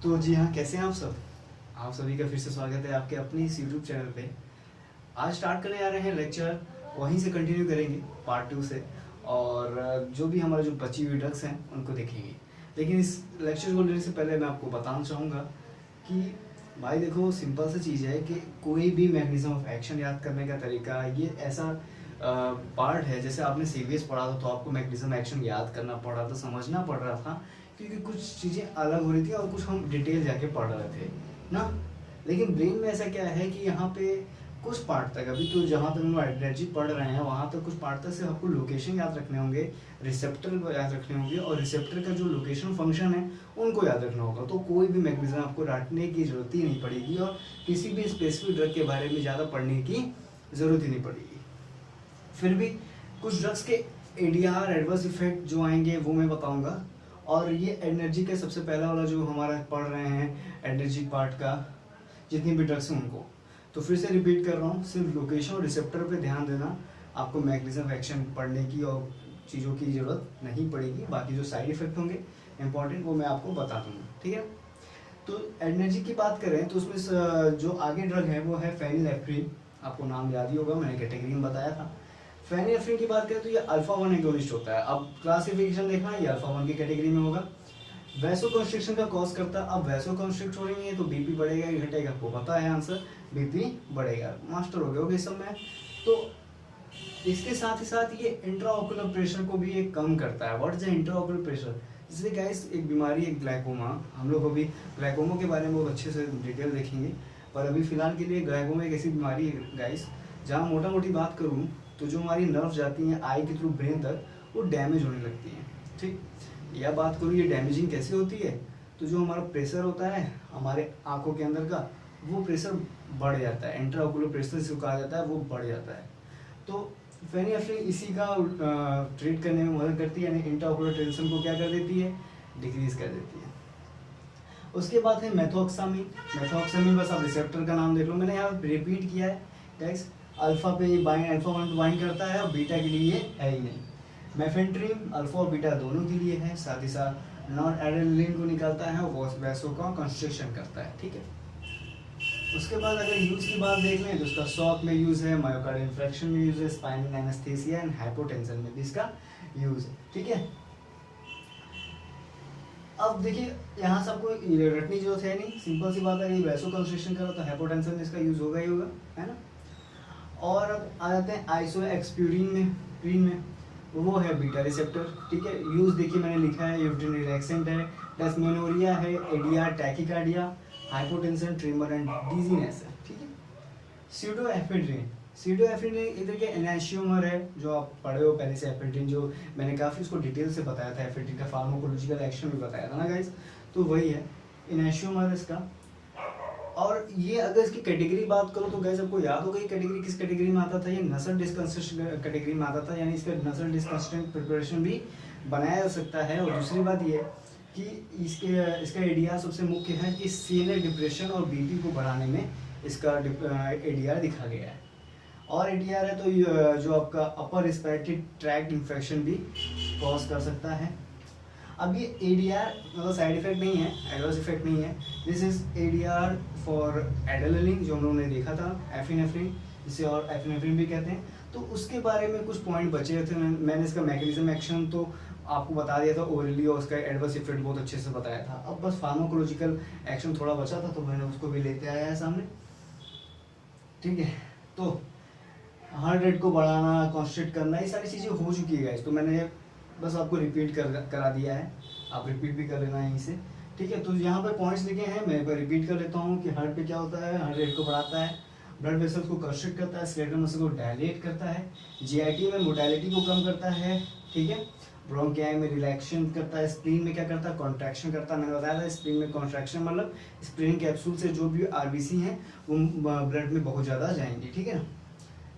तो जी हाँ, कैसे हैं आप सब। आप सभी का फिर से स्वागत है आपके अपने इस यूट्यूब चैनल पे। आज स्टार्ट करने जा रहे हैं लेक्चर, वहीं से कंटिन्यू करेंगे पार्ट 2 से, और जो भी हमारे जो बची हुई ड्रग्स हैं उनको देखेंगे। लेकिन इस लेक्चर को लेने से पहले मैं आपको बताना चाहूँगा कि भाई देखो, सिंपल सी चीज़ है कि कोई भी मैकेनिज्म ऑफ एक्शन याद करने का तरीका ये ऐसा पार्ट है, जैसे आपने सीवीएस पढ़ा था तो आपको मैकेनिज्म एक्शन याद करना पड़ रहा था, समझना पड़ रहा था, क्योंकि कुछ चीज़ें अलग हो रही थी और कुछ हम डिटेल जाके पढ़ रहे थे ना। लेकिन ब्रेन में ऐसा क्या है कि यहाँ पे कुछ पार्ट तक, अभी तो जहाँ तक हम एनर्जी पढ़ रहे हैं वहाँ तक कुछ पार्ट तक से आपको लोकेशन याद रखने होंगे, रिसेप्टर याद रखने होंगे, और रिसेप्टर का जो लोकेशन फंक्शन है उनको याद रखना होगा। तो कोई भी मैकेनिज्म आपको रटने की जरूरत ही नहीं पड़ेगी, और किसी भी स्पेसिफिक ड्रग के बारे में ज़्यादा पढ़ने की ज़रूरत ही नहीं पड़ेगी। फिर भी कुछ ड्रग्स के एडीआर एडवर्स इफेक्ट जो आएंगे वो मैं बताऊंगा, और ये एनर्जी का सबसे पहला वाला जो हमारा पढ़ रहे हैं एनर्जी पार्ट का, जितनी भी ड्रग्स हैं उनको। तो फिर से रिपीट कर रहा हूँ, सिर्फ लोकेशन और रिसेप्टर पे ध्यान देना, आपको मैकेनिज्म ऑफ एक्शन पढ़ने की और चीज़ों की ज़रूरत नहीं पड़ेगी। बाकी जो साइड इफेक्ट होंगे इंपॉर्टेंट वो मैं आपको बता दूंगा, ठीक है। तो एनर्जी की बात करें तो उसमें जो आगे ड्रग है वो है फेनिलेफ्रिन। आपको नाम याद ही होगा, मैंने कैटेगरी में बताया था। फेनिलेफ्रिन की बात करें तो ये अल्फा 1 एगोनिस्ट होता है। अब क्लासिफिकेशन देखना, ये अल्फा 1 की कैटेगरी में होगा। वैसो कंस्ट्रिक्शन का कॉज करता है। अब वैसो कंस्ट्रिक्ट हो रही है तो बीपी बढ़ेगा या घटेगा, आपको पता है आंसर, बीपी बढ़ेगा। मास्टर हो गए होगे इस सब में। तो इसके साथ ही साथ ये इंट्राओकुलर प्रेशर को भी ये कम करता है। What is the intraocular pressure? इसलिए गाइस एक बीमारी है ग्लाइकोमा, हम लोग अभी ग्लाइकोमा के बारे में बहुत अच्छे से डिटेल देखेंगे, पर अभी फिलहाल के लिए ग्लाइकोमा एक ऐसी बीमारी है गाइस जहाँ मोटा मोटी बात करूँ तो जो हमारी नर्व जाती हैं आई के थ्रू ब्रेन तक, वो डैमेज होने लगती हैं। ठीक, यह बात करूँ ये डैमेजिंग कैसे होती है, तो जो हमारा प्रेशर होता है हमारे आंखों के अंदर का, वो प्रेशर बढ़ जाता है, इंट्राओकुलर प्रेशर जिसको कहा जाता है वो बढ़ जाता है। तो फेनिलेफ्रिन इसी का ट्रीट करने में मदद करती है, यानी इंट्राओकुलर टेंशन को क्या कर देती है, डिक्रीज कर देती है। उसके बाद है मेथोक्सामिन। मेथोक्सामिन बस आप रिसेप्टर का नाम देख लो, मैंने यहाँ रिपीट किया है गाइस। अल्फा पे बाइंड, अल्फा 1 पे बाइंड करता है और बीटा के लिए है ही नहीं। मेफेंट्रिन अल्फा और बीटा दोनों के लिए है, साथ ही साथ नॉन एड्रेनलिन को निकालता है और वैसो का कंस्ट्रक्शन करता है, ठीक है। उसके बाद अगर यूज की बात देख लें तो उसका शॉक में यूज है, मायोकार्डियल इंफ्रेक्शन में यूज है, स्पाइनल एनेस्थीसिया एंड हाइपोटेंशन में भी इसका यूज है, ठीक है। अब देखिए यहाँ से आपको रटने की जरूरत है नहीं, सिंपल सी बात है, ये वैसो कंस्ट्रक्शन कर रहा तो हाइपोटेंशन में इसका यूज होगा ही होगा, है ना। और अब आ जाते हैं आइसो एक्सप्यूरिन में, प्रीन में, वो है बीटा रिसेप्टर, ठीक है। यूज देखिए मैंने लिखा है, यूट्रिन रिलैक्सेंट है, डिस्मेनोरिया है, ADR, tachycardia, hypotension, tremor and dizziness है, ठीक है। स्यूडोएफेड्रिन, स्यूडोएफेड्रिन इधर के एनाशियोमर है, जो आप पढ़े हो पहले से। एफेड्रिन जो मैंने काफ़ी उसको डिटेल से बताया था, एफेड्रिन का फार्माकोलॉजिकल एक्शन भी बताया था ना गाइस, तो वही है एनाशियोमर इसका। और ये अगर इसकी कैटेगरी बात करो तो गाइस आपको याद होगा ये कैटेगरी किस कैटेगरी में आता था, ये नसल डिस्कंस्ट्रक्शन कैटेगरी में आता था, यानी इसका नसल डिस्कंस्ट्रक्शन प्रिपरेशन भी बनाया जा सकता है। और दूसरी बात ये कि इसका एडीआर सबसे मुख्य है कि सीएनए डिप्रेशन और बीपी को बढ़ाने में इसका एडीआर दिखा गया है। और एडीआर है तो जो आपका अपर रिस्पिरेटरी ट्रैक्ट इन्फेक्शन भी कॉज कर सकता है। अब ये एडीआर मतलब साइड इफेक्ट नहीं है, एडवर्स इफेक्ट नहीं है। This is ADR for adrenaline जो हम लोगों ने देखा था, एफिनेफ्रिन जिसे और एफिनेफ्रिन भी कहते हैं। तो उसके बारे में कुछ पॉइंट बचे थे, मैंने इसका मैकेनिज्म एक्शन तो आपको बता दिया था ओरली, और उसका एडवर्स इफेक्ट बहुत अच्छे से बताया था। अब बस फार्माकोलॉजिकल एक्शन थोड़ा बचा था तो मैंने उसको भी लेते आया है सामने, ठीक है। तो हार्ट रेट को बढ़ाना, कॉन्स्ट्रिक्ट करना, ये सारी चीज़ें हो चुकी है, तो मैंने बस आपको रिपीट करा दिया है, आप रिपीट भी कर लेना यहीं से, ठीक है। तो यहाँ पर पॉइंट्स लिखे हैं, मैं एक बार रिपीट कर लेता हूँ कि हार्ट पे क्या होता है, हार्ट रेट को बढ़ाता है, ब्लड वेसल्स को कंस्ट्रिक्ट करता है, स्केलेटल मसल को डायलेट करता है, जीआईटी में मोटालिटी को कम करता है, ठीक है। ब्रोंकियाई में रिलैक्सेशन करता है, स्प्लीन में क्या करता है, कॉन्ट्रैक्शन करता है। मैंने बताया था स्प्लीन में कॉन्ट्रैक्शन मतलब स्प्लीन कैप्सूल से जो भी आरबीसी हैं वो ब्लड में बहुत ज़्यादा जाएंगी, ठीक है।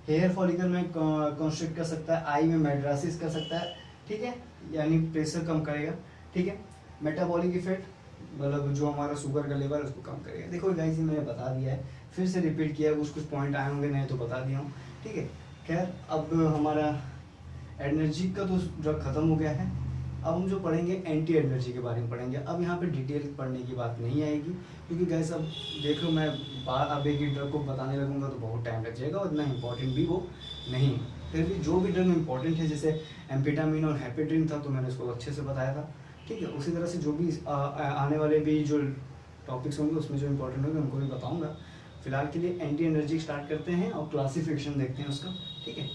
हेयर फॉलिकल में कॉन्स्ट्रिक्ट कर सकता है, आई में मेड्रासिस कर सकता है, ठीक है, यानी प्रेशर कम करेगा, ठीक है। मेटाबॉलिक इफेक्ट मतलब जो हमारा शुगर का लेवल उसको कम करेगा। देखो गाइस मैंने बता दिया है, फिर से रिपीट किया है, कुछ पॉइंट आए होंगे नहीं तो बता दिया हूँ, ठीक है। खैर अब हमारा एनर्जी का तो ड्रग खत्म हो गया है, अब हम जो पढ़ेंगे एंटी एनर्जी के बारे में पढ़ेंगे। अब यहाँ पे डिटेल पढ़ने की बात नहीं आएगी, क्योंकि गैस अब देख लो मैं अब एक ही ड्रग को बताने लगूंगा तो बहुत टाइम लग जाएगा, और इतना इंपॉर्टेंट भी वो नहीं है। फिर भी जो भी ड्रग इंपॉर्टेंट है, जैसे एम्फेटामिन और हेपेड्रिन था तो मैंने उसको अच्छे से बताया था, ठीक है। उसी तरह से जो भी आने वाले भी जो टॉपिक्स होंगे उसमें जो इंपॉर्टेंट होंगे उनको भी बताऊंगा। फिलहाल के लिए एंटी एनर्जी स्टार्ट करते हैं और क्लासिफिकेशन देखते हैं उसका, ठीक है।